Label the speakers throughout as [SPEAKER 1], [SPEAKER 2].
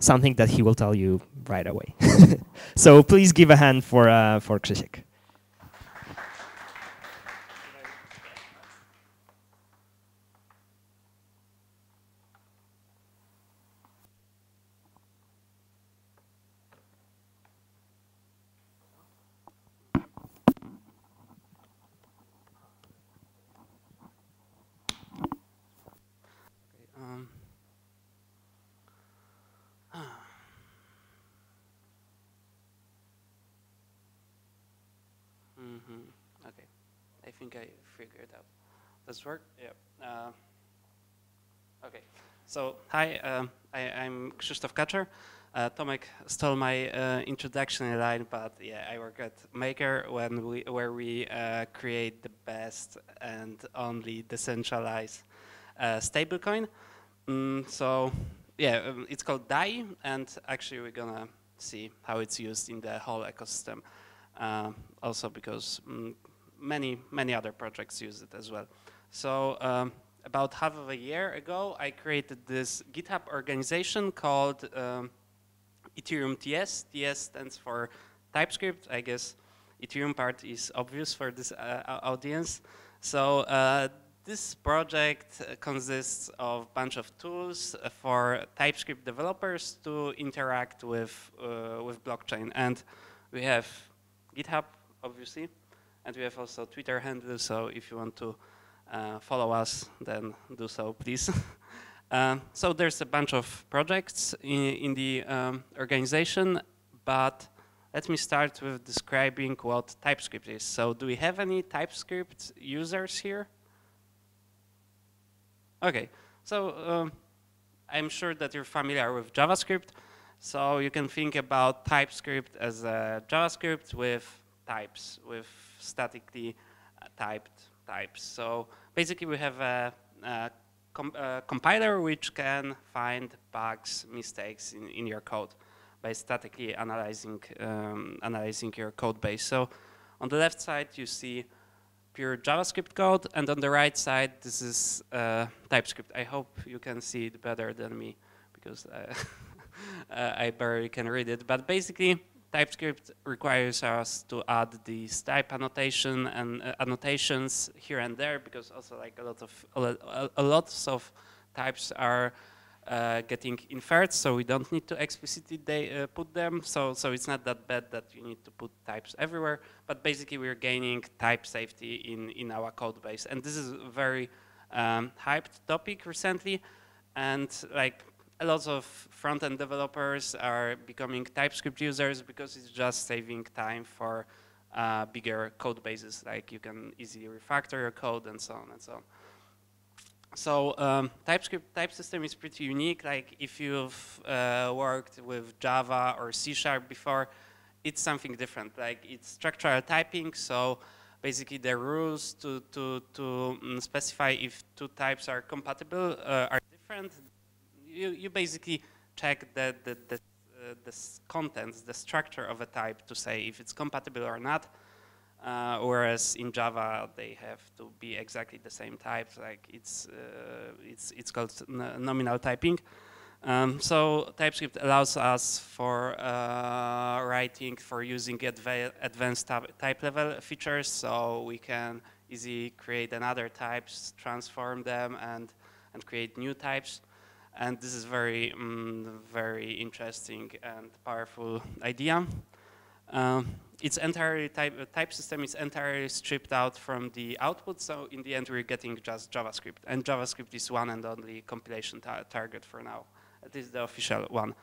[SPEAKER 1] something that he will tell you right away. So please give a hand for Krzysiek.
[SPEAKER 2] Okay, I think I figured out. Does it work? Yeah. Okay, so hi, I'm Krzysztof Kaczor. Tomek stole my introduction line, but yeah, I work at Maker where we create the best and only decentralized stablecoin. So yeah, it's called DAI, and actually we're gonna see how it's used in the whole ecosystem. Also because many other projects use it as well. So about half of a year ago, I created this GitHub organization called Ethereum JS. TS stands for TypeScript. I guess Ethereum part is obvious for this audience. So this project consists of a bunch of tools for TypeScript developers to interact with blockchain. And we have GitHub, obviously, and we have also Twitter handle, so if you want to follow us, then do so, please. So there's a bunch of projects in the organization, but let me start with describing what TypeScript is. So do we have any TypeScript users here? Okay, so I'm sure that you're familiar with JavaScript. So you can think about TypeScript as a JavaScript with types, with statically typed types. So basically we have a compiler which can find bugs, mistakes in your code by statically analyzing your code base. So on the left side you see pure JavaScript code, and on the right side this is TypeScript. I hope you can see it better than me because I barely can read it, but basically TypeScript requires us to add these type annotation and annotations here and there, because also like a lot of types are getting inferred, so we don't need to explicitly put them. So it's not that bad that you need to put types everywhere, but basically we're gaining type safety in our code base, and this is a very hyped topic recently, and like a lot of front-end developers are becoming TypeScript users because it's just saving time for bigger code bases. Like you can easily refactor your code and so on and so on. So TypeScript type system is pretty unique. Like if you've worked with Java or C# before, it's something different. Like it's structural typing, so basically the rules to specify if two types are compatible are different. You basically check the contents, the structure of a type to say if it's compatible or not. Whereas in Java they have to be exactly the same type. Like it's called nominal typing. So TypeScript allows us for using advanced type level features. So we can easily create another types, transform them, and create new types. And this is very interesting and powerful idea. It's entirely type system is entirely stripped out from the output, so in the end we're getting just JavaScript, and JavaScript is one and only compilation target for now. It is the official one.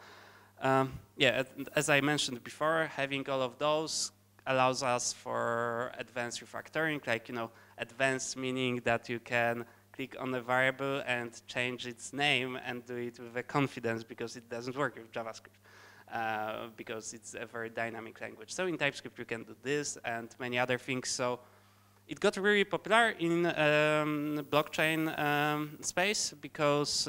[SPEAKER 2] Yeah, as I mentioned before, having all of those allows us for advanced refactoring, like advanced meaning that you can click on a variable and change its name and do it with a confidence, because it doesn't work with JavaScript. Because it's a very dynamic language. So in TypeScript you can do this and many other things. So it got really popular in blockchain space because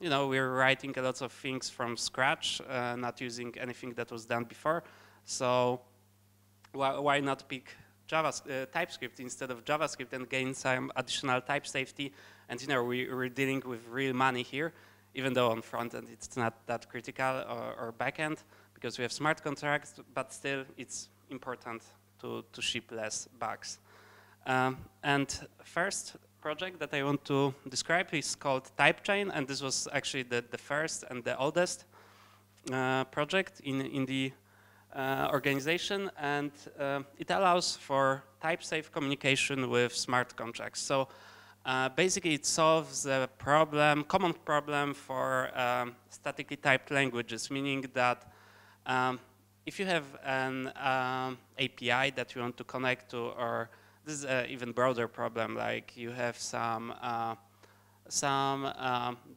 [SPEAKER 2] we're writing a lot of things from scratch, not using anything that was done before. So why not pick TypeScript instead of JavaScript and gain some additional type safety? And we're dealing with real money here. even though on front end it's not that critical, or back end, because we have smart contracts, but still it's important to ship less bugs. And first project that I want to describe is called TypeChain, and this was actually the first and the oldest project in the organization, and it allows for type-safe communication with smart contracts. So basically it solves a common problem for statically typed languages, meaning that if you have an API that you want to connect to, or this is an even broader problem, like you have some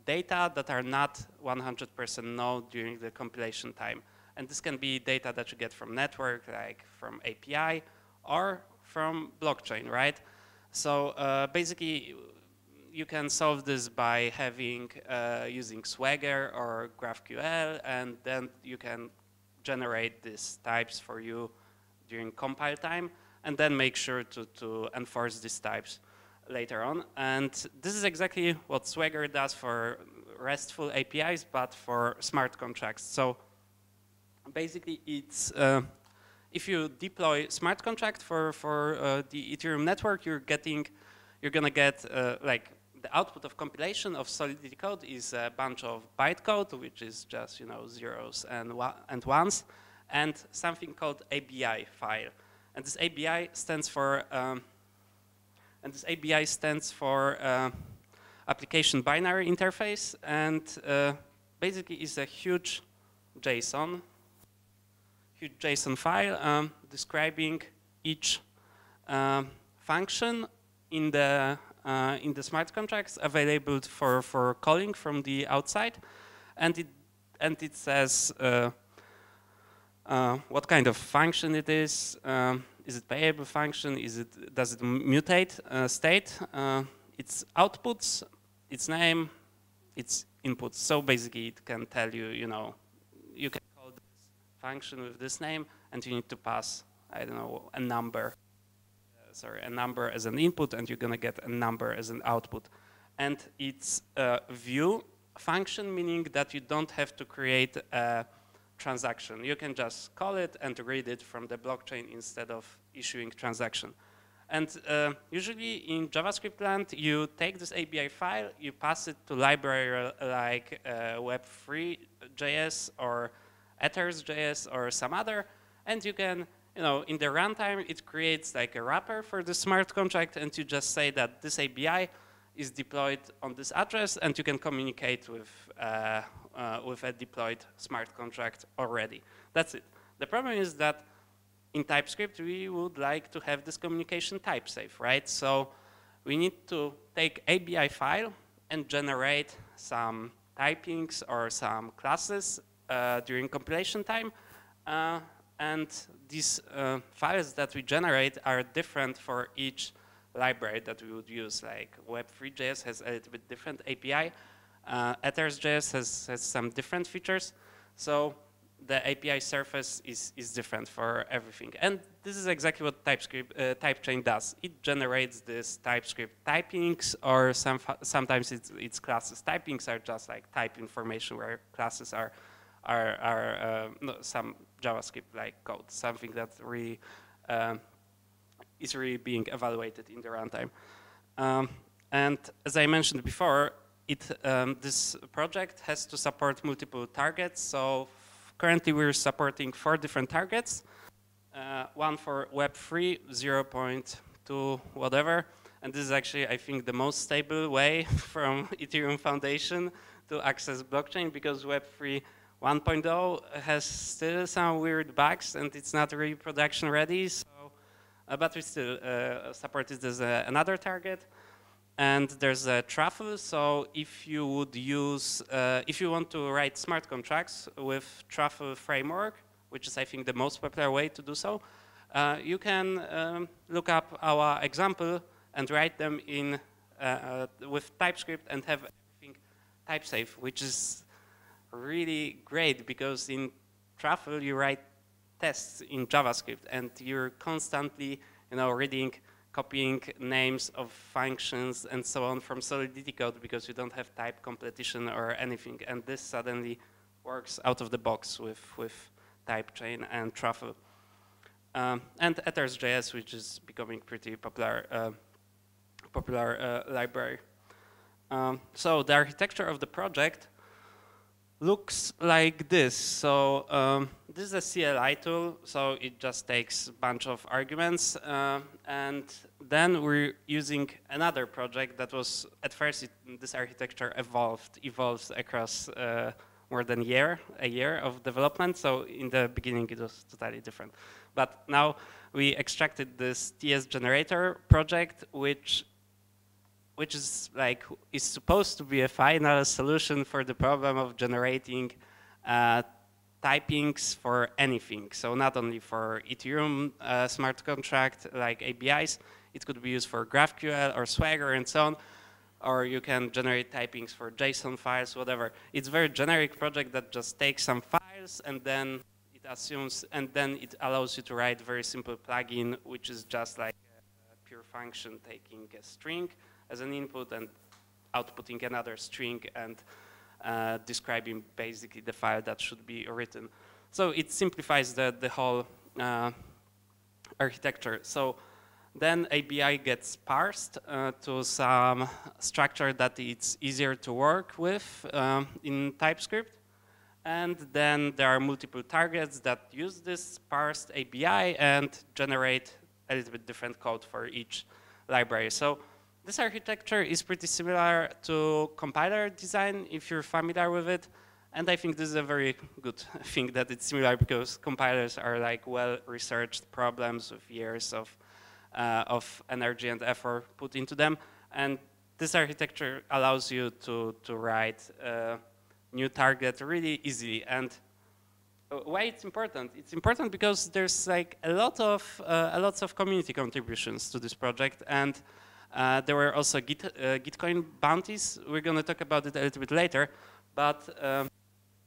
[SPEAKER 2] data that are not 100% known during the compilation time. And this can be data that you get from network, like from API, or from blockchain, right? So basically, you can solve this by having using Swagger or GraphQL, and then you can generate these types for you during compile time, and then make sure to enforce these types later on. And this is exactly what Swagger does for RESTful APIs, but for smart contracts. So basically, it's if you deploy smart contract for the Ethereum network, you're gonna get like the output of compilation of solidity code is a bunch of bytecode, which is just zeros and ones, and something called ABI file. And this ABI stands for application binary interface, and basically is a huge JSON file describing each function in the smart contracts available for calling from the outside, and it says what kind of function it is. Is it payable function? Does it mutate state? Its outputs, its name, its inputs. So basically, it can tell you, you can call this function with this name, and you need to pass, I don't know, a number. A number as an input, and you're gonna get a number as an output. And it's a view function, meaning that you don't have to create a transaction. You can just call it and read it from the blockchain instead of issuing transaction. And usually in JavaScript land, you take this ABI file, you pass it to library like Web3 JS or Ethers JS or some other, and you can, in the runtime, it creates like a wrapper for the smart contract, and you just say that this ABI is deployed on this address, and you can communicate with a deployed smart contract already. That's it. The problem is that in TypeScript, we would like to have this communication type safe, right? So we need to take ABI file and generate some typings or some classes during compilation time. And these files that we generate are different for each library that we would use. Like Web3.js has a little bit different API. Ethers.js has some different features. So the API surface is different for everything. And this is exactly what TypeChain does. It generates this TypeScript typings, or sometimes it's classes. Typings are just like type information, where classes are some JavaScript-like code, something that really is really being evaluated in the runtime. And as I mentioned before, this project has to support multiple targets. So currently we're supporting 4 different targets. One for Web3, 0.2 whatever. And this is actually, I think, the most stable way from Ethereum Foundation to access blockchain, because Web3 1.0 has still some weird bugs, and it's not really production ready. So, but we still support it as another target. And there's a truffle. So if you would use, if you want to write smart contracts with truffle framework, which is, I think, the most popular way to do so, you can look up our example and write them in with TypeScript and have everything type safe, which is really great, because in Truffle you write tests in JavaScript, and you're constantly reading copying names of functions and so on from solidity code because you don't have type completion or anything. And this suddenly works out of the box with type chain and truffle. And Ethereum JS, which is becoming pretty popular library. So the architecture of the project looks like this. So this is a CLI tool, so it just takes a bunch of arguments. And then we're using another project that was, at first, this architecture evolved across more than a year of development. So in the beginning, it was totally different. But now we extracted this TS generator project, which is supposed to be a final solution for the problem of generating typings for anything. So not only for Ethereum smart contract like ABIs, it could be used for GraphQL or Swagger and so on, or you can generate typings for JSON files, whatever. It's a very generic project that just takes some files and then it assumes, and then it allows you to write a very simple plugin, which is just like a pure function taking a string as an input and outputting another string and describing basically the file that should be written. So it simplifies the whole architecture. So then ABI gets parsed to some structure that it's easier to work with in TypeScript. And then there are multiple targets that use this parsed ABI and generate a little bit different code for each library. So this architecture is pretty similar to compiler design, if you're familiar with it. And I think this is a very good thing that it's similar because compilers are like well-researched problems with years of energy and effort put into them. And this architecture allows you to write a new target really easily. And why it's important? It's important because there's like lots of community contributions to this project. And there were also Gitcoin bounties. We're going to talk about it a little bit later, but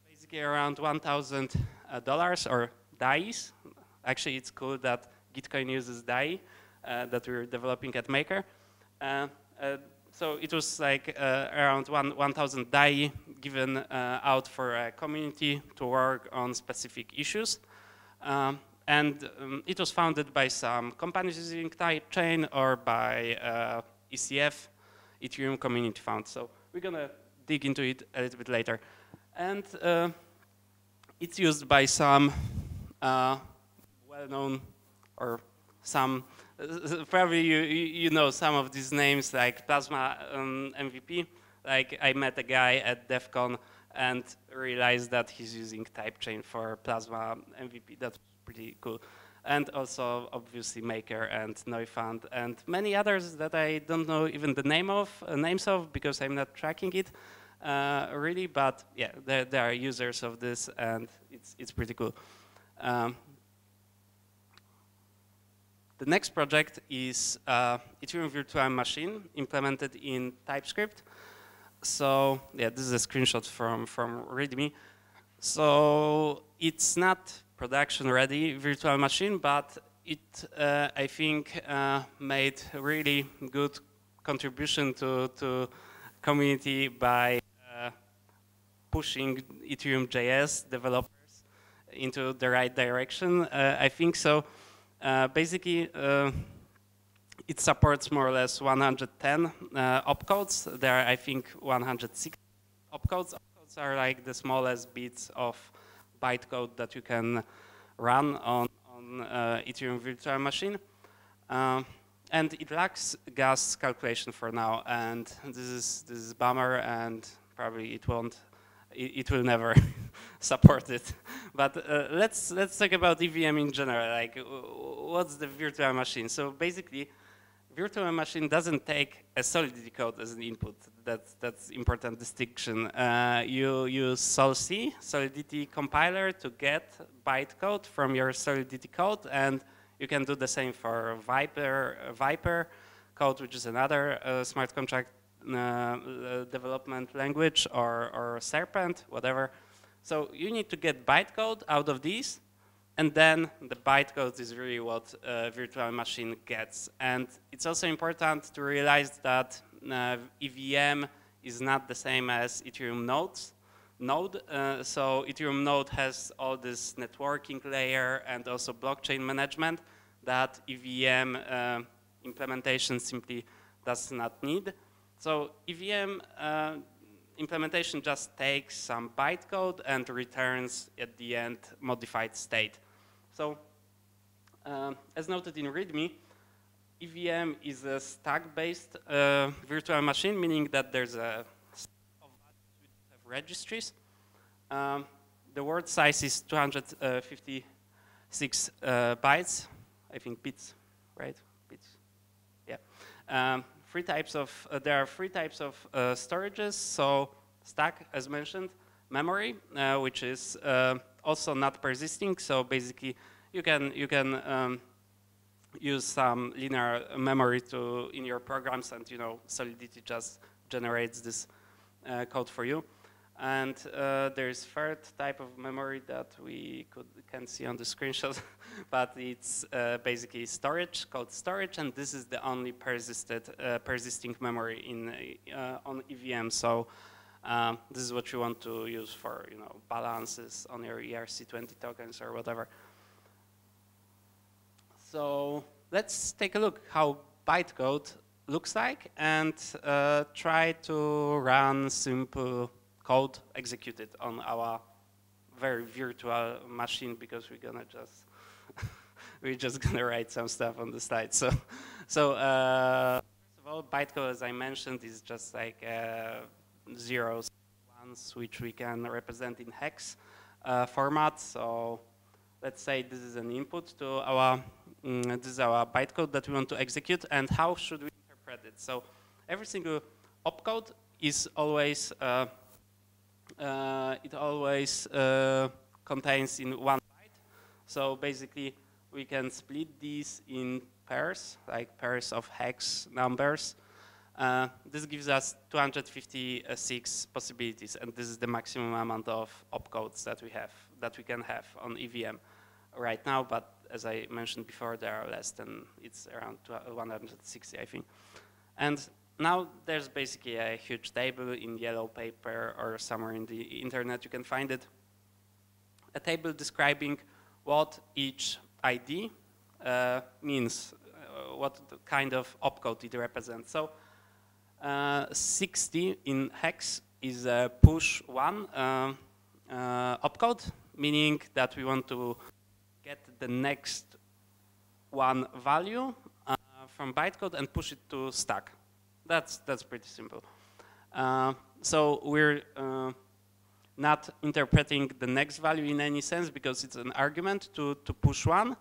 [SPEAKER 2] basically around $1,000 or DAIs. Actually, it's cool that Gitcoin uses DAI that we're developing at Maker. So it was like around 1,000 DAI given out for a community to work on specific issues. And it was founded by some companies using type chain or by ECF, Ethereum Community Fund. So we're going to dig into it a little bit later. And it's used by some well-known or some, probably you know some of these names like Plasma MVP. Like I met a guy at DEF CON and realized that he's using type chain for Plasma MVP. That's pretty cool. And also obviously Maker and Neufund and many others that I don't know even the names of because I'm not tracking it really, but yeah, there are users of this and it's pretty cool. The next project is Ethereum Virtual Machine implemented in TypeScript. So yeah, this is a screenshot from README. So it's not production ready virtual machine, but it I think made really good contribution to community by pushing Ethereum JS developers into the right direction. I think so. Basically, it supports more or less 110 opcodes. There are, I think, 160 opcodes. Opcodes are like the smallest bits of bytecode that you can run on Ethereum Virtual Machine. And it lacks gas calculation for now, and this is a bummer, and probably it will never support it. But let's talk about EVM in general. Like, what's the virtual machine? So basically, virtual machine doesn't take a solidity code as an input. That's important distinction. You use solc, solidity compiler, to get bytecode from your solidity code, and you can do the same for Viper code, which is another smart contract development language, or Serpent, whatever. So you need to get bytecode out of these, And then the bytecode is really what virtual machine gets. And it's also important to realize that EVM is not the same as Ethereum node. So Ethereum node has all this networking layer and also blockchain management that EVM implementation simply does not need. So EVM implementation just takes some bytecode and returns at the end modified state. So as noted in README, EVM is a stack-based virtual machine, meaning that there's a stack of values which have registries. The word size is 256 bytes, I think bits, right? Bits, yeah. There are three types of storages. So stack, as mentioned, memory, which is also not persisting. So basically, you can use some linear memory in your programs, and Solidity just generates this code for you. And there's third type of memory that we can see on the screenshot, but it's basically storage, called storage, and this is the only persisting memory on EVM. So this is what you want to use for balances on your ERC20 tokens or whatever. So let's take a look how bytecode looks like and try to run simple code executed on our very virtual machine, because we're just gonna write some stuff on the side. So first of all, bytecode, as I mentioned, is just like zeros, ones, which we can represent in hex format. So let's say this is an input to our this is our bytecode that we want to execute, and how should we interpret it? So every single opcode is always contains in one byte. So basically, we can split these in pairs, like pairs of hex numbers. This gives us 256 possibilities, and this is the maximum amount of opcodes that we can have on EVM right now. But as I mentioned before, there are less than, it's around 160, I think. And now there's basically a huge table in yellow paper or somewhere in the internet, you can find it. A table describing what each ID means, what kind of opcode it represents. So 60 in hex is a push one opcode, meaning that we want to get the next one value from bytecode and push it to stack. That's pretty simple. So we're not interpreting the next value in any sense, because it's an argument to push one.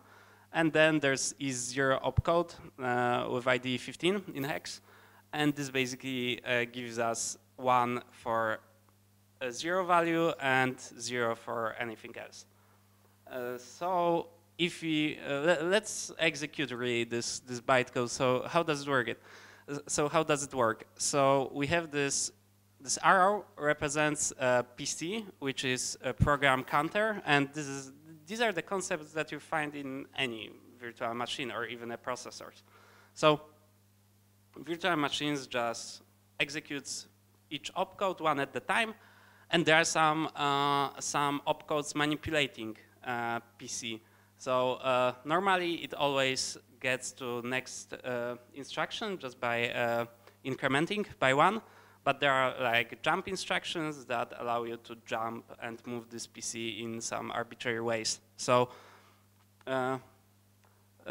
[SPEAKER 2] And then there's is0 opcode with ID 15 in hex. And this basically gives us 1 for a 0 value and 0 for anything else. So if we, let's execute really this bytecode. So how does it work? So we have this arrow represents PC, which is a program counter, and these are the concepts that you find in any virtual machine or even a processor. So virtual machines just executes each opcode one at a time, and there are some opcodes manipulating PC. So normally it always gets to next instruction just by incrementing by 1, but there are like jump instructions that allow you to jump and move this PC in some arbitrary ways. So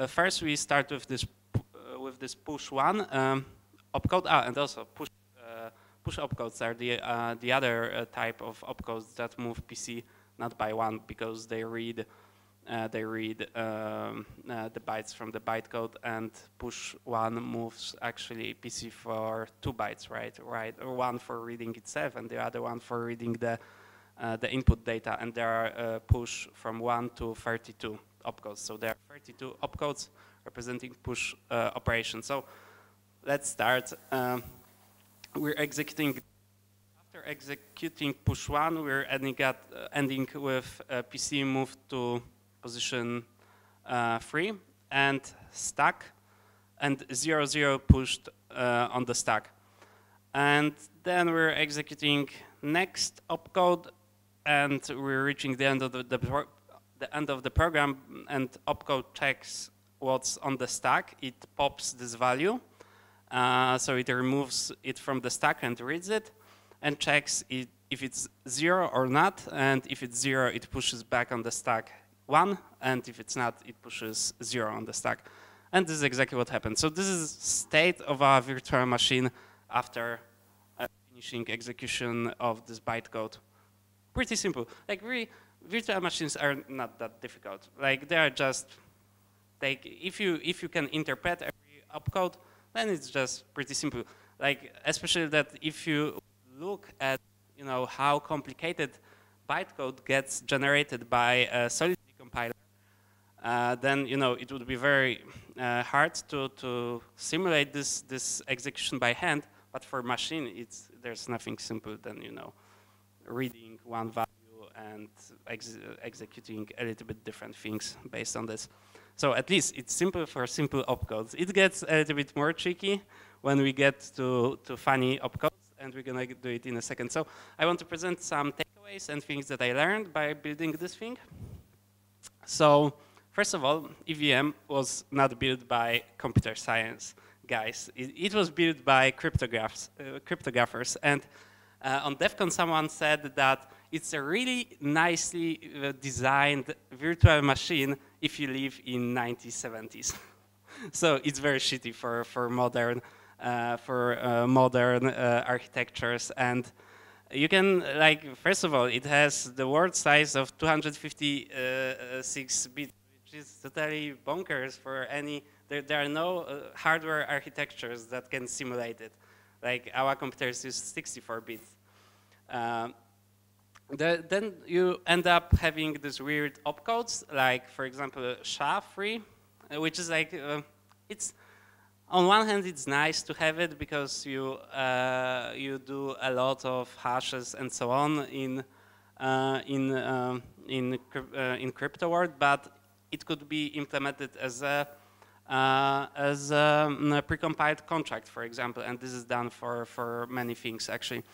[SPEAKER 2] first we start with this push one opcode, and also push opcodes are the other type of opcodes that move PC not by 1, because they read the bytes from the bytecode, and push 1 moves actually PC for 2 bytes, right? Or 1 for reading itself, and the other one for reading the input data. And there are push from 1 to 32 opcodes. So there are 32 opcodes representing push operations. So let's start. We're executing. After executing push 1, we're ending with PC moved to position 3 and stack, and 0, 0 pushed on the stack. And then we're executing next opcode, and we're reaching the end of the end of the program, and opcode checks what's on the stack. It pops this value, so it removes it from the stack and reads it, and checks it if it's 0 or not, and if it's 0, it pushes back on the stack 1, and if it's not, it pushes 0 on the stack. And this is exactly what happened. So this is state of our virtual machine after finishing execution of this bytecode. Pretty simple. Like, really, virtual machines are not that difficult. Like, they are just, like, if you can interpret every opcode, then it's just pretty simple. Like, especially that if you look at, you know, how complicated bytecode gets generated by a solidity compiler, then, you know, it would be very hard to simulate this execution by hand. But for machine, there's nothing simple than, you know, reading one value and executing a little bit different things based on this. So at least it's simple for simple opcodes. It gets a little bit more tricky when we get to funny opcodes, and we're gonna do it in a second. So I want to present some takeaways and things that I learned by building this thing. So first of all, EVM was not built by computer science guys. It was built by cryptographers. And on DEF CON, someone said that it's a really nicely designed virtual machine if you live in 1970s. So it's very shitty for modern architectures. And you can, like, first of all, it has the word size of 256 bits, which is totally bonkers for any. There are no hardware architectures that can simulate it. Like, our computers use 64 bits. Then you end up having these weird opcodes, like, for example, SHA-3, which is like, it's, on one hand, it's nice to have it because you do a lot of hashes and so on in crypto world, but it could be implemented as a precompiled contract, for example, and this is done for many things actually.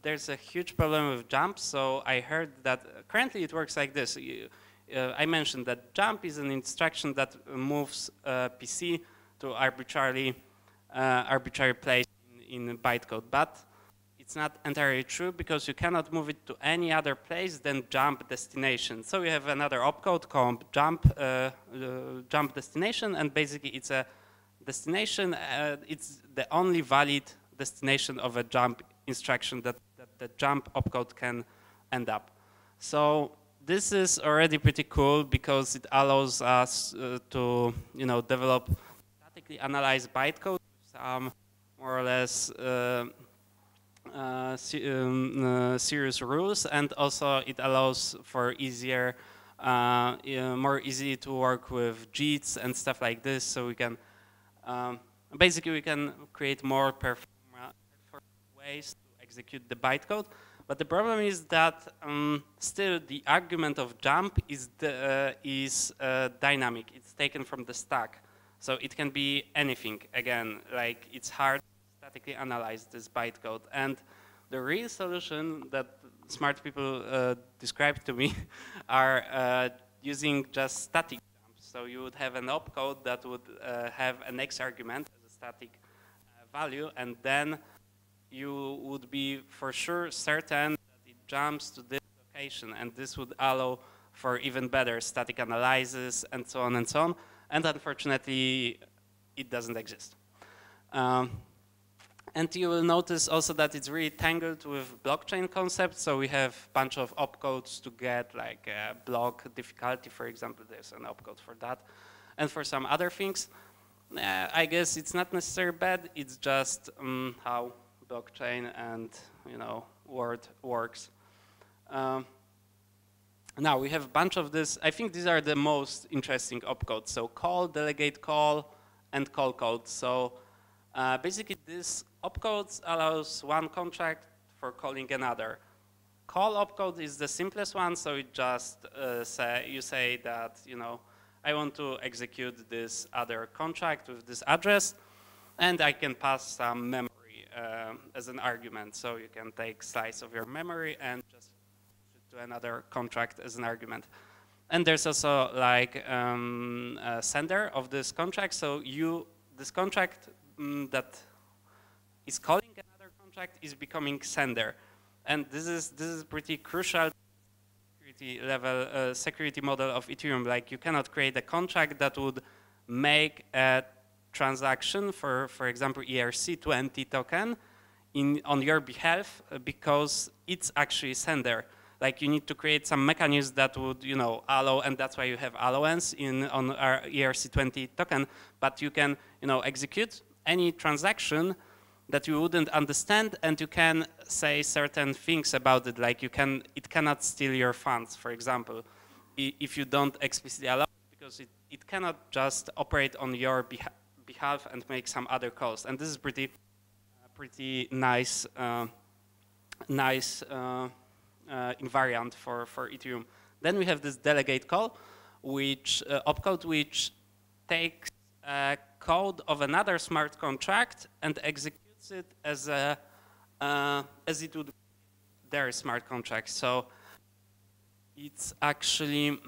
[SPEAKER 2] There's a huge problem with jump. So I heard that currently it works like this. I mentioned that jump is an instruction that moves PC to arbitrary place in bytecode, but it's not entirely true because you cannot move it to any other place than jump destination. So we have another opcode called jump destination, and basically it's a destination. It's the only valid destination of a jump instruction that the jump opcode can end up. So this is already pretty cool because it allows us to, you know, develop statically analyzed bytecode with some more or less serious rules, and also it allows for easier, more easy to work with JITs and stuff like this. So we can basically we can create more performant ways to execute the bytecode. But the problem is that still the argument of jump is dynamic. It's taken from the stack, so it can be anything. Again, like, it's hard to statically analyze this bytecode. And the real solution that smart people described to me are using just static jumps. So you would have an opcode that would have an X argument as a static value, and then you would be for sure certain that it jumps to this location, and this would allow for even better static analysis and so on and so on. And unfortunately, it doesn't exist. And you will notice also that it's really tangled with blockchain concepts. So we have a bunch of opcodes to get like block difficulty, for example. There's an opcode for that. And for some other things, I guess it's not necessarily bad. It's just how blockchain and, you know, world works. Now we have a bunch of this. I think these are the most interesting opcodes. So call, delegate call, and call code. So basically this opcodes allows one contract for calling another. call opcode is the simplest one, so it just you say that, you know, I want to execute this other contract with this address, and I can pass some memory as an argument. So you can take slice of your memory and just push it to another contract as an argument. And there's also like a sender of this contract. So this contract that is calling another contract is becoming sender. And this is pretty crucial security level, security model of Ethereum. Like, you cannot create a contract that would make a transaction for example, ERC20 token on your behalf because it's actually sender. Like, you need to create some mechanism that would, you know, allow, and that's why you have allowance on our ERC20 token. But you can, you know, execute any transaction that you wouldn't understand, and you can say certain things about it. Like, it cannot steal your funds, for example, if you don't explicitly allow it, because it cannot just operate on your behalf and make some other calls. And this is pretty nice, invariant for Ethereum. Then we have this delegate call, which opcode, which takes code of another smart contract and executes it as it would be their smart contract. So it's actually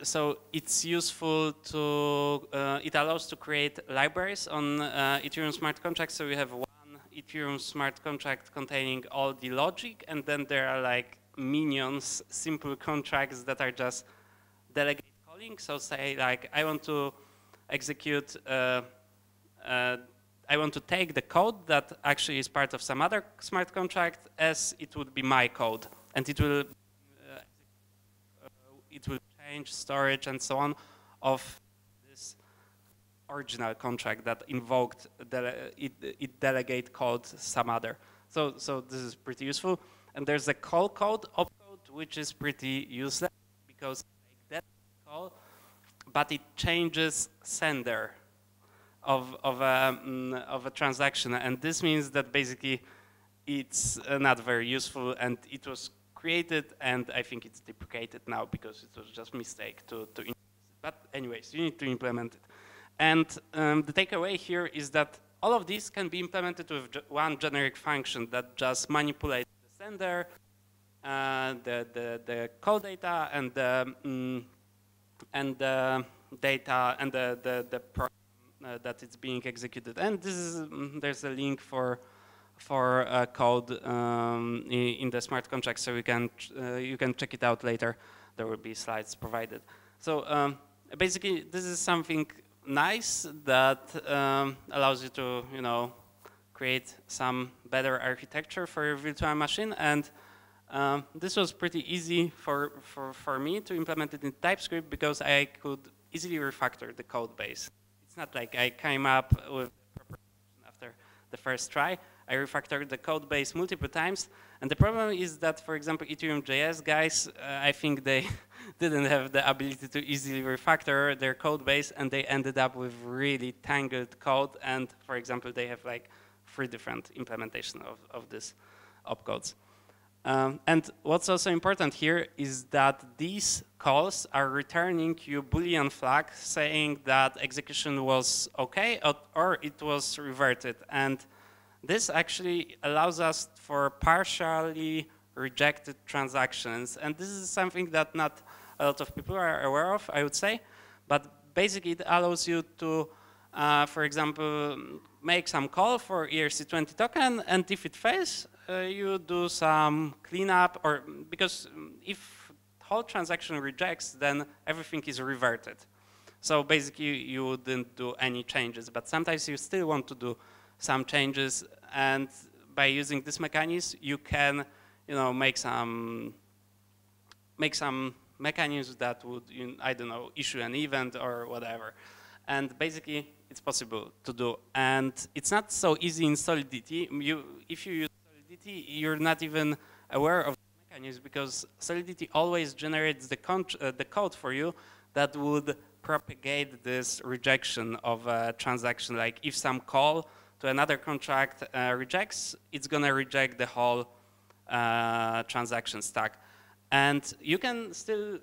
[SPEAKER 2] so it's useful to it allows to create libraries on Ethereum smart contracts. So we have one Ethereum smart contract containing all the logic, and then there are like minions, simple contracts that are just delegate calling. So say like, I want to execute, I want to take the code that actually is part of some other smart contract as it would be my code, and it will change storage and so on of this original contract that invoked it delegate called some other. So this is pretty useful. And there's a call code, opcode, which is pretty useless because like that call, but it changes sender of a transaction, and this means that basically it's not very useful, and it was created, and I think it's deprecated now because it was just a mistake to implement it. But anyways, you need to implement it. And the takeaway here is that all of these can be implemented with one generic function that just manipulates the sender, the call data, and the data and the program that it's being executed. And this is there's a link for code in the smart contract, so you can check it out later. There will be slides provided. So basically, this is something nice that allows you to, you know, create some better architecture for your virtual machine. And this was pretty easy for me to implement it in TypeScript because I could easily refactor the code base. It's not like I came up with the proper solution after the first try. I refactored the code base multiple times, and the problem is that, for example, Ethereum JS guys, I think they didn't have the ability to easily refactor their code base, and they ended up with really tangled code. And for example, they have like 3 different implementations of this opcodes. And what's also important here is that these calls are returning you Boolean flag saying that execution was okay or it was reverted. And this actually allows us for partially rejected transactions. And this is something that not a lot of people are aware of, I would say. But basically, it allows you to, for example, make some call for ERC20 token. And if it fails, you do some cleanup. Or because if the whole transaction rejects, then everything is reverted. So basically, you wouldn't do any changes. But sometimes you still want to do some changes, and by using this mechanism, you can, you know, make some mechanisms that would, I don't know, issue an event or whatever. And basically, it's possible to do. And it's not so easy in Solidity. If you use Solidity, you're not even aware of the mechanism because Solidity always generates the code for you that would propagate this rejection of a transaction. Like if some call to another contract rejects, it's going to reject the whole transaction stack. And you can still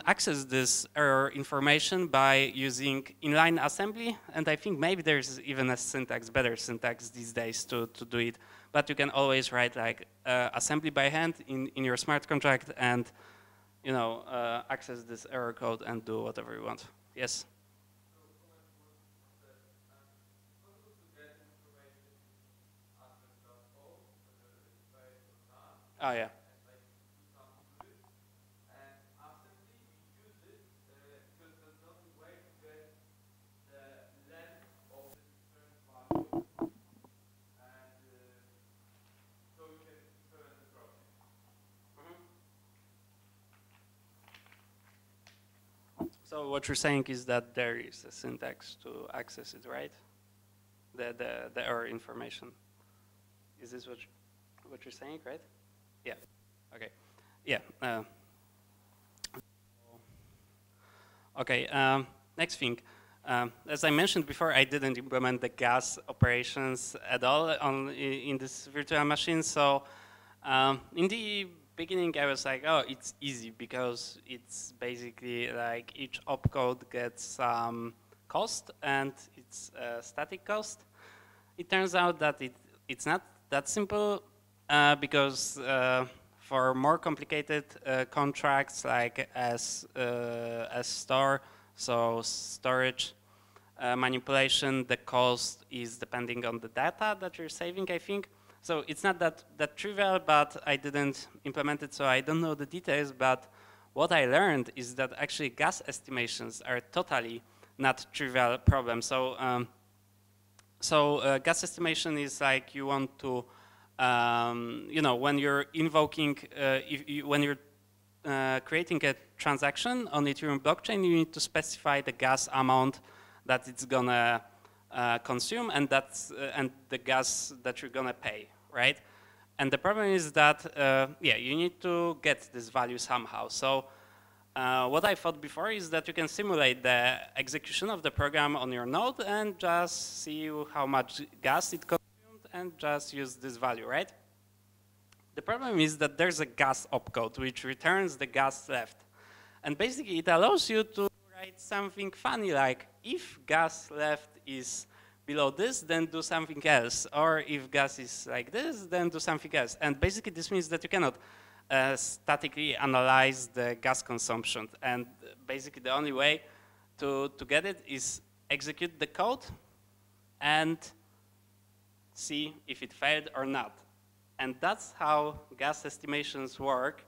[SPEAKER 2] access this error information by using inline assembly. And I think maybe there's even a syntax, better syntax these days to do it. But you can always write like assembly by hand in your smart contract and access this error code and do whatever you want. Yes? Oh, yeah. So what you're saying is that there is a syntax to access it, right? The error information. Is this what you're saying, right? Yeah. Okay. Yeah. Okay. Next thing. As I mentioned before, I didn't implement the gas operations at all in this virtual machine. So in the beginning, I was like, oh, it's easy because it's basically like each opcode gets some cost and it's a static cost. It turns out that it's not that simple because for more complicated contracts like as store, so storage manipulation, the cost is depending on the data that you're saving, I think. So it's not that trivial, but I didn't implement it, so I don't know the details. But what I learned is that actually gas estimations are totally not trivial problem. So gas estimation is like you want to, when you're invoking, when you're creating a transaction on Ethereum blockchain, you need to specify the gas amount that it's gonna consume, and the gas that you're gonna pay, right? And the problem is that you need to get this value somehow. So what I thought before is that you can simulate the execution of the program on your node and just see how much gas it consumed and just use this value, right? The problem is that there's a gas opcode which returns the gas left, and basically it allows you to write something funny like if gas left is below this, then do something else. Or if gas is like this, then do something else. And basically this means that you cannot statically analyze the gas consumption. And basically the only way to get it is execute the code and see if it failed or not. And that's how gas estimations work.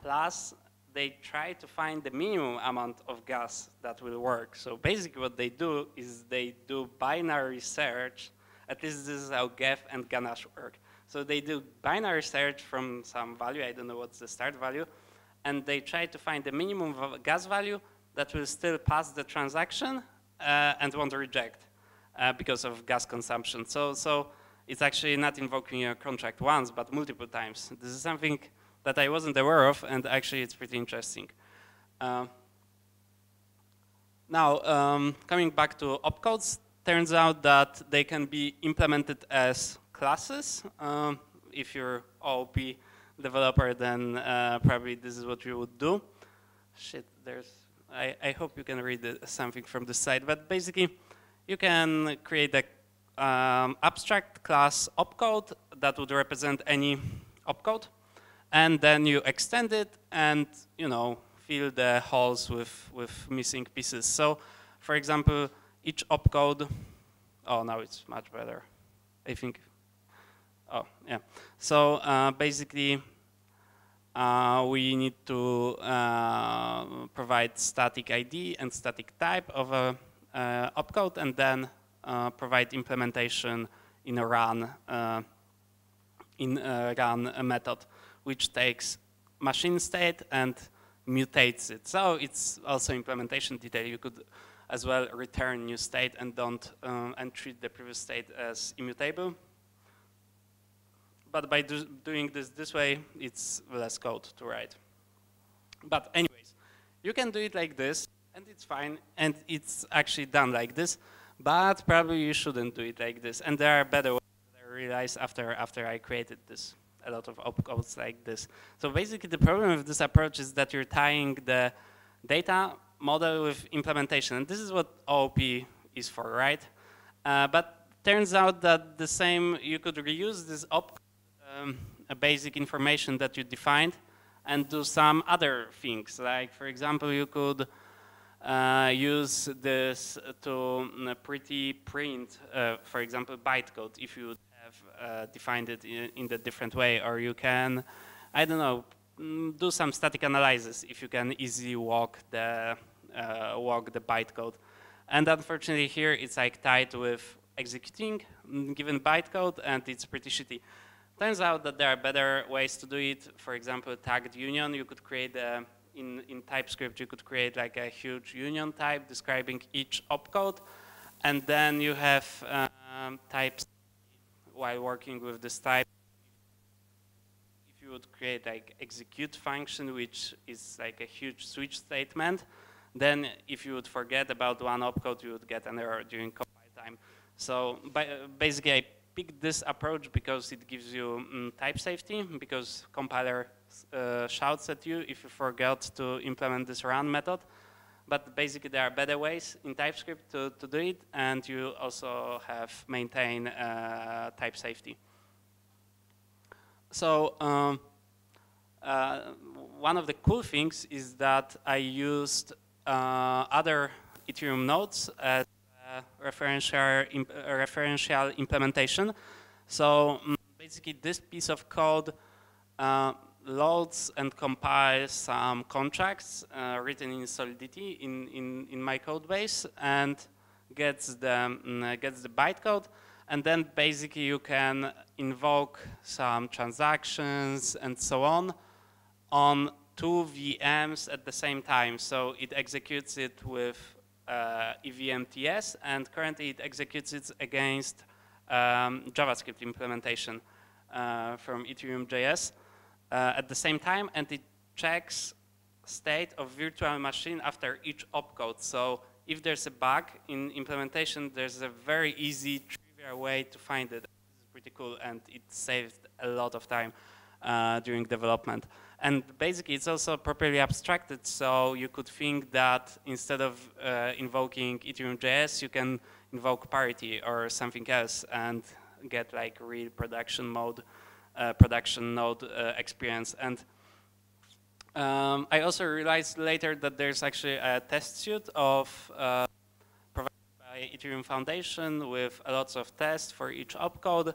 [SPEAKER 2] Plus, they try to find the minimum amount of gas that will work. So basically what they do is they do binary search. At least this is how Geth and Ganache work. So they do binary search from some value, I don't know what's the start value, and they try to find the minimum gas value that will still pass the transaction and won't reject because of gas consumption. So it's actually not invoking your contract once, but multiple times. This is something that I wasn't aware of, and actually it's pretty interesting. Now, coming back to opcodes, turns out that they can be implemented as classes. If you're OOP developer, then probably this is what you would do. Shit, I hope you can read something from the side, but basically you can create a abstract class opcode that would represent any opcode. And then you extend it and, fill the holes with missing pieces. So, for example, each opcode, oh, now it's much better, I think. Oh, yeah. So basically, we need to provide static ID and static type of a opcode, and then provide implementation in a run method, which takes machine state and mutates it. So it's also implementation detail. You could as well return new state and don't and treat the previous state as immutable. But by doing this way, it's less code to write. But anyways, you can do it like this, and it's fine, and it's actually done like this. But probably you shouldn't do it like this. And there are better ways that I realized after I created this. a lot of opcodes like this. So basically the problem with this approach is that you're tying the data model with implementation. And this is what OOP is for, right? But turns out that the same, you could reuse this a basic information that you defined and do some other things. Like, for example, you could use this to pretty print, for example, bytecode if you have defined it in the different way, or you can, I don't know, do some static analysis if you can easily walk the bytecode. And unfortunately here it's like tied with executing given bytecode, and it's pretty shitty. Turns out that there are better ways to do it. For example, tagged union. You could create in TypeScript, you could create like a huge union type describing each opcode, and then you have types while working with this type. If you would create like execute function, which is like a huge switch statement, then if you would forget about one opcode, you would get an error during compile time. So basically, I picked this approach because it gives you type safety, because compiler shouts at you if you forgot to implement this run method. But basically, there are better ways in TypeScript to do it, and you also have maintain type safety. So one of the cool things is that I used other Ethereum nodes as referential implementation. So basically, this piece of code loads and compiles some contracts written in Solidity in my code base, and gets the bytecode, and then basically you can invoke some transactions and so on two VMs at the same time. So it executes it with EVM TS, and currently it executes it against JavaScript implementation from Ethereum JS at the same time, and it checks state of virtual machine after each opcode. So if there's a bug in implementation, there's a very easy, trivial way to find it. This is pretty cool, and it saved a lot of time during development. And basically, it's also properly abstracted, so you could think that instead of invoking Ethereum JS, you can invoke parity or something else and get like real production node experience. And I also realized later that there's actually a test suite of provided by Ethereum Foundation with lots of tests for each opcode,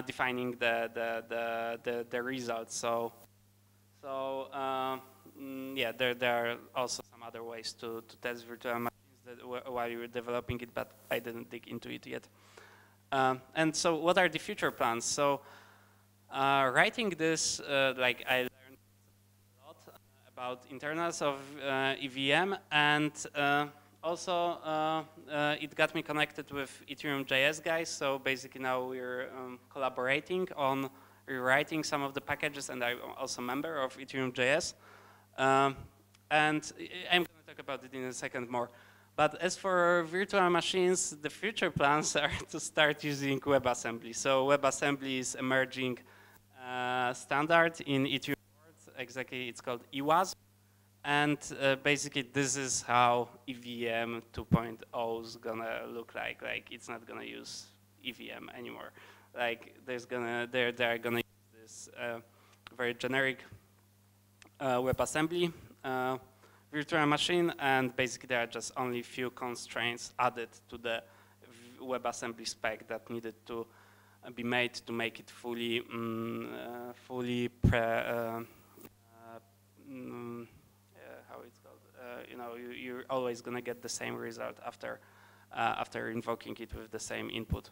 [SPEAKER 2] defining the results. So yeah, there are also some other ways to test virtual machines while you were developing it, but I didn't dig into it yet. And so what are the future plans? So writing this, like I learned a lot about internals of EVM, and also it got me connected with Ethereum JS guys. So basically now we're collaborating on rewriting some of the packages, and I'm also a member of Ethereum JS. And I'm going to talk about it in a second more. But as for virtual machines, the future plans are to start using WebAssembly. So WebAssembly is emerging standard in Ethereum world. Exactly, it's called EWASM. And basically, this is how EVM 2.0 is gonna look like. Like, it's not gonna use EVM anymore. Like, they're gonna use this very generic WebAssembly virtual machine, and basically there are just only few constraints added to the WebAssembly spec that needed to be made to make it fully how it's called? You know, you're always gonna get the same result after invoking it with the same input.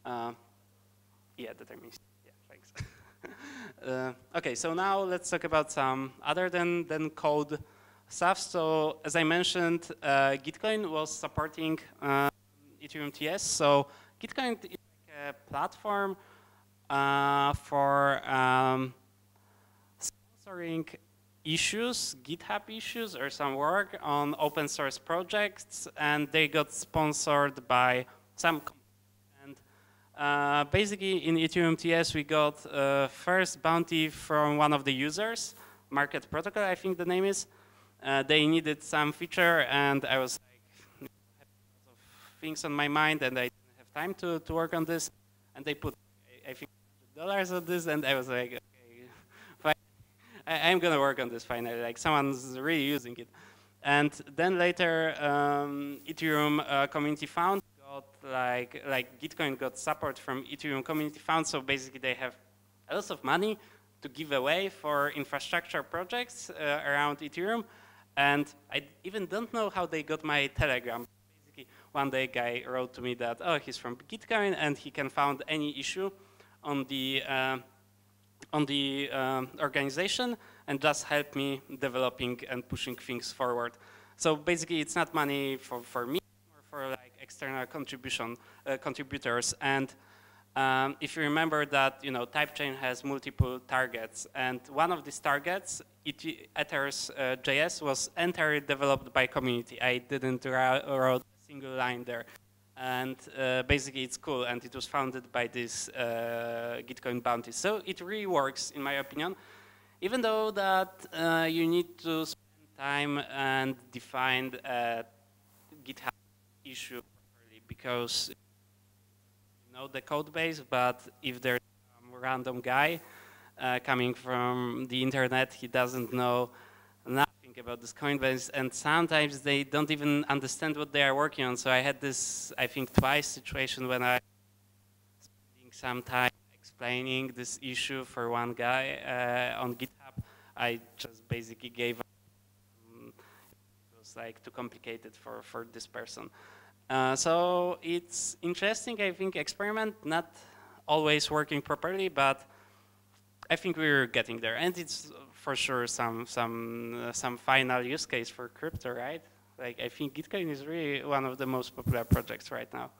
[SPEAKER 2] Yeah, deterministic. Yeah, thanks. Okay, so now let's talk about some other than code stuff. So as I mentioned, Gitcoin was supporting Ethereum TS. So Gitcoin is like a platform for sponsoring issues, GitHub issues, or some work on open source projects, and they got sponsored by some companies. And Basically, in Ethereum TS, we got first bounty from one of the users, Market Protocol, I think the name is. They needed some feature, and I was like, had lots of things on my mind, and I didn't have time to work on this. And they put, I think, $100 on this, and I was like, okay, fine. I'm gonna work on this finally. Like someone's really using it. And then later, Ethereum Community Fund got like Gitcoin got support from Ethereum Community Fund. So basically, they have a lot of money to give away for infrastructure projects around Ethereum. And I even don't know how they got my Telegram. Basically, one day a guy wrote to me that, oh, he's from Gitcoin and he can find any issue on the organization and just help me developing and pushing things forward. So basically, it's not money for me or for like external contributors. And if you remember that, TypeChain has multiple targets, and one of these targets, Ethereum JS, was entirely developed by community. I didn't write a single line there. And basically, it's cool, and it was founded by this Gitcoin bounty. So it really works, in my opinion, even though that you need to spend time and define a GitHub issue properly, because you know the code base, but if there's some random guy coming from the internet, he doesn't know nothing about this Coinbase, and sometimes they don't even understand what they are working on. So I had this, I think, twice situation when I was spending some time explaining this issue for one guy on GitHub. I just basically gave up. It was like too complicated for this person. So it's interesting, I think, experiment, not always working properly, but I think we're getting there, and it's for sure some final use case for crypto, right? Like I think Gitcoin is really one of the most popular projects right now,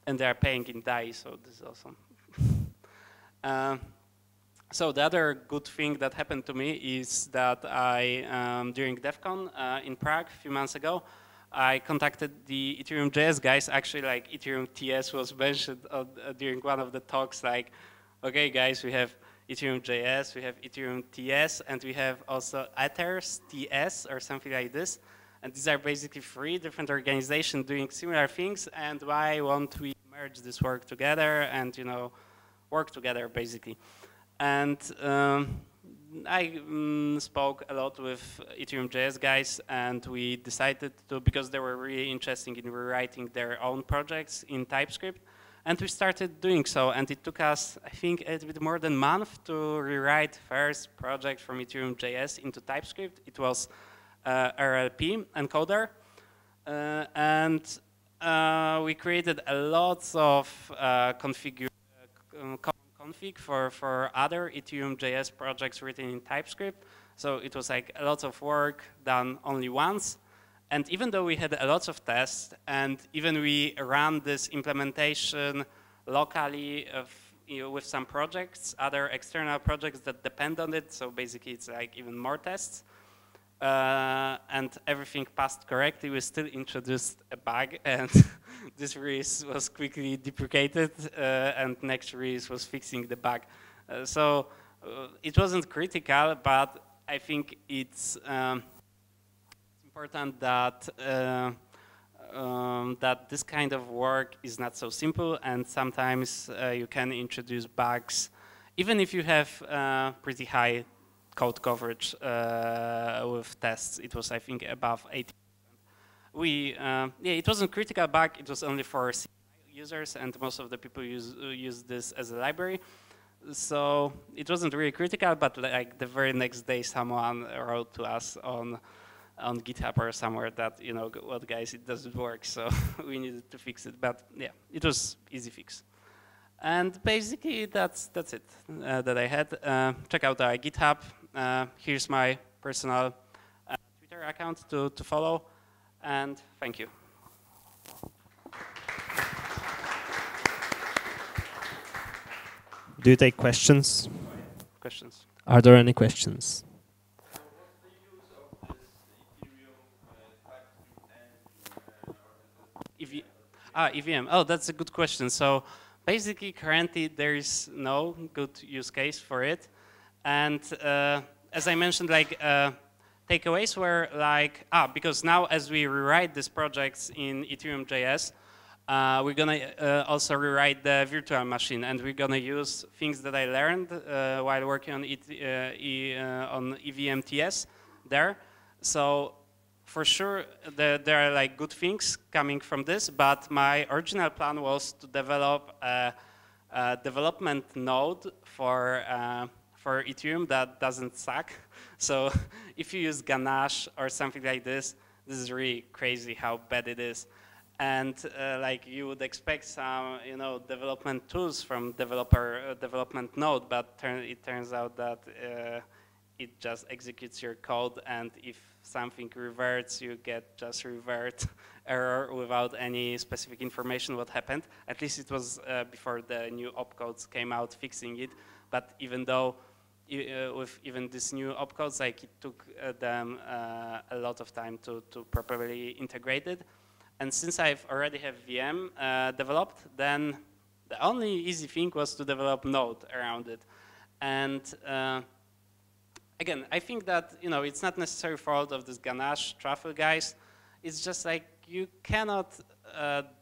[SPEAKER 2] and they are paying in DAI, so this is awesome. So the other good thing that happened to me is that I, during DEF CON in Prague a few months ago, I contacted the Ethereum JS guys. Actually, like Ethereum TS was mentioned during one of the talks. Like, okay, guys, we have Ethereum JS, we have Ethereum TS, and we have also Ethers TS or something like this. And these are basically 3 different organizations doing similar things. And why won't we merge this work together and work together basically? And I spoke a lot with Ethereum JS guys, and we decided to, because they were really interested in rewriting their own projects in TypeScript. And we started doing so, and it took us, I think, a bit more than a month to rewrite first project from Ethereum JS into TypeScript. It was RLP encoder, and we created a lot of config for other Ethereum JS projects written in TypeScript. So it was like a lot of work done only once. And even though we had a lot of tests, and even we ran this implementation locally with some projects, other external projects that depend on it, so basically it's like even more tests, and everything passed correctly, we still introduced a bug, and this release was quickly deprecated, and next release was fixing the bug. So it wasn't critical, but I think it's important that that this kind of work is not so simple, and sometimes you can introduce bugs, even if you have pretty high code coverage with tests. It was, I think, above 80%. Yeah, it wasn't critical bug. It was only for users, and most of the people use this as a library. So it wasn't really critical, but like the very next day, someone wrote to us on GitHub or somewhere that, what guys, it doesn't work, so we needed to fix it. But yeah, it was easy fix. And basically that's it that I had. Check out our GitHub. Here's my personal Twitter account to follow, and thank you.
[SPEAKER 1] Do you take questions?
[SPEAKER 2] Questions?
[SPEAKER 1] Are there any questions? EVM. Oh, that's a good question. So
[SPEAKER 2] basically, currently, there is no good use case for it. And as I mentioned, like, takeaways were like, because now as we rewrite these projects in Ethereum JS, we're gonna also rewrite the virtual machine, and we're gonna use things that I learned while working on on EVMTS there. So for sure, there are like good things coming from this, but my original plan was to develop a development node for Ethereum that doesn't suck. So if you use Ganache or something like this is really crazy how bad it is. And like you would expect some, development tools from development node, but it turns out that it just executes your code, and if something reverts, you get just revert error without any specific information what happened. At least it was before the new opcodes came out fixing it. But even though with even this new opcodes, like it took them a lot of time to properly integrate it. And since I've already have VM developed, then the only easy thing was to develop Node around it. And again, I think that it's not necessarily fault of this Ganache truffle guys. It's just like you cannot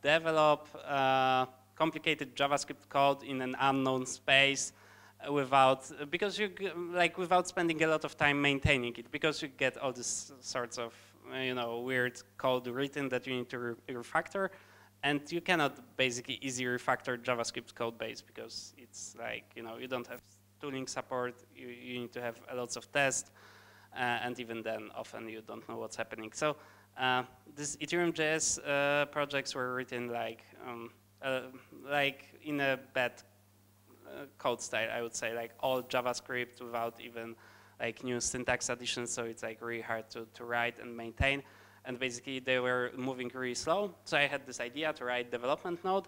[SPEAKER 2] develop complicated JavaScript code in an unknown space without spending a lot of time maintaining it, because you get all these sorts of weird code written that you need to refactor, and you cannot basically easily refactor JavaScript code base because it's like you don't have tooling support. You need to have lots of tests, and even then, often you don't know what's happening. So these Ethereum JS projects were written like in a bad code style, I would say, like all JavaScript without even like new syntax additions, so it's like really hard to write and maintain. And basically they were moving really slow. So I had this idea to write development node.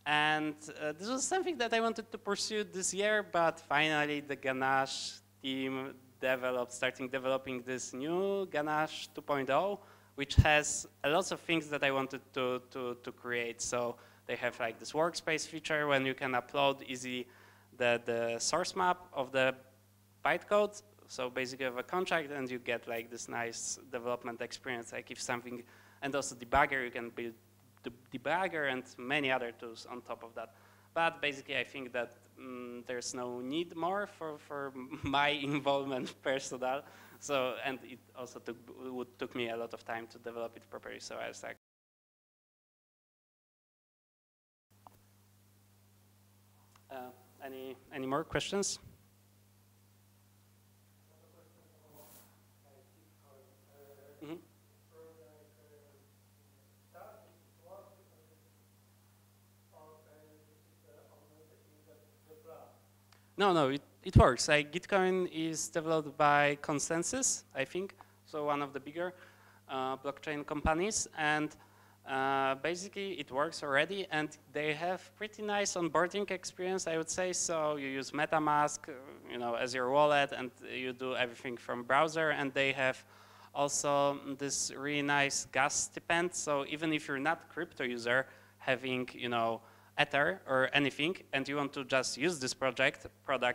[SPEAKER 2] And this was something that I wanted to pursue this year, but finally the Ganache team starting developing this new Ganache 2.0, which has a lot of things that I wanted to create. So they have like this workspace feature when you can upload easily the source map of the bytecode. So basically you have a contract and you get like this nice development experience, like if something, and also debugger, you can build the debugger and many other tools on top of that. But basically I think that there's no need more for my involvement personal. So, and it also took me a lot of time to develop it properly. So I was like, any more questions? Mm-hmm. No, it works. Like Gitcoin is developed by Consensus, I think, so one of the bigger blockchain companies, and basically it works already, and they have pretty nice onboarding experience, I would say. So you use MetaMask, as your wallet, and you do everything from browser, and they have also this really nice gas stipend. So even if you're not a crypto user, having Ether or anything, and you want to just use this product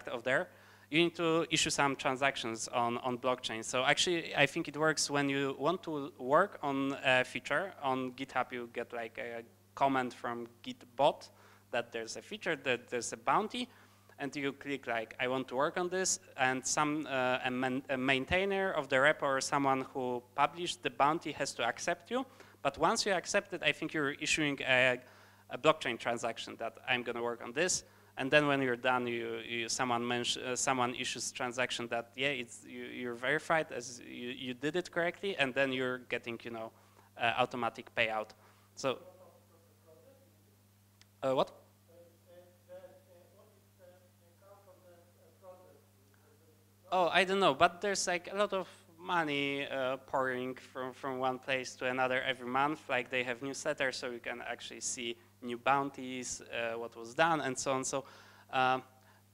[SPEAKER 2] of there, you need to issue some transactions on blockchain. So actually, I think it works when you want to work on a feature. On GitHub, you get like a comment from Gitbot that there's a feature, that there's a bounty, and you click like, I want to work on this, and a maintainer of the repo or someone who published the bounty has to accept you. But once you accept it, I think you're issuing a blockchain transaction that I'm going to work on this, and then when you're done, someone issues transaction that you're verified as you did it correctly, and then you're getting automatic payout. So what? Oh, I don't know, but there's like a lot of money pouring from one place to another every month. Like they have newsletters, so you can actually see new bounties, what was done, and so on. So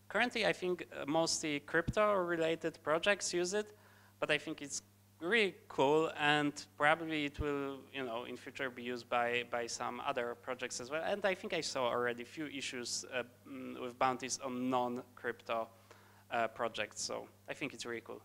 [SPEAKER 2] currently, I think mostly crypto-related projects use it, but I think it's really cool, and probably it will, in future be used by some other projects as well. And I think I saw already a few issues with bounties on non-crypto projects, so I think it's really cool.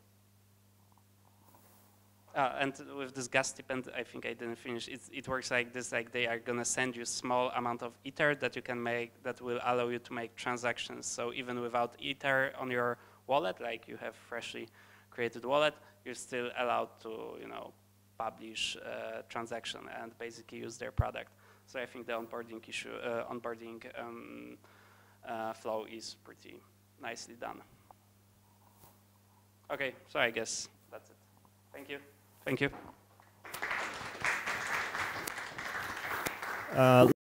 [SPEAKER 2] And with this gas stipend, I think I didn't finish. It works like this: like they are gonna send you small amount of Ether that you can make, that will allow you to make transactions. So even without Ether on your wallet, like you have freshly created wallet, you're still allowed to, publish a transaction and basically use their product. So I think the onboarding flow is pretty nicely done. Okay, so I guess that's it. Thank you. Thank you.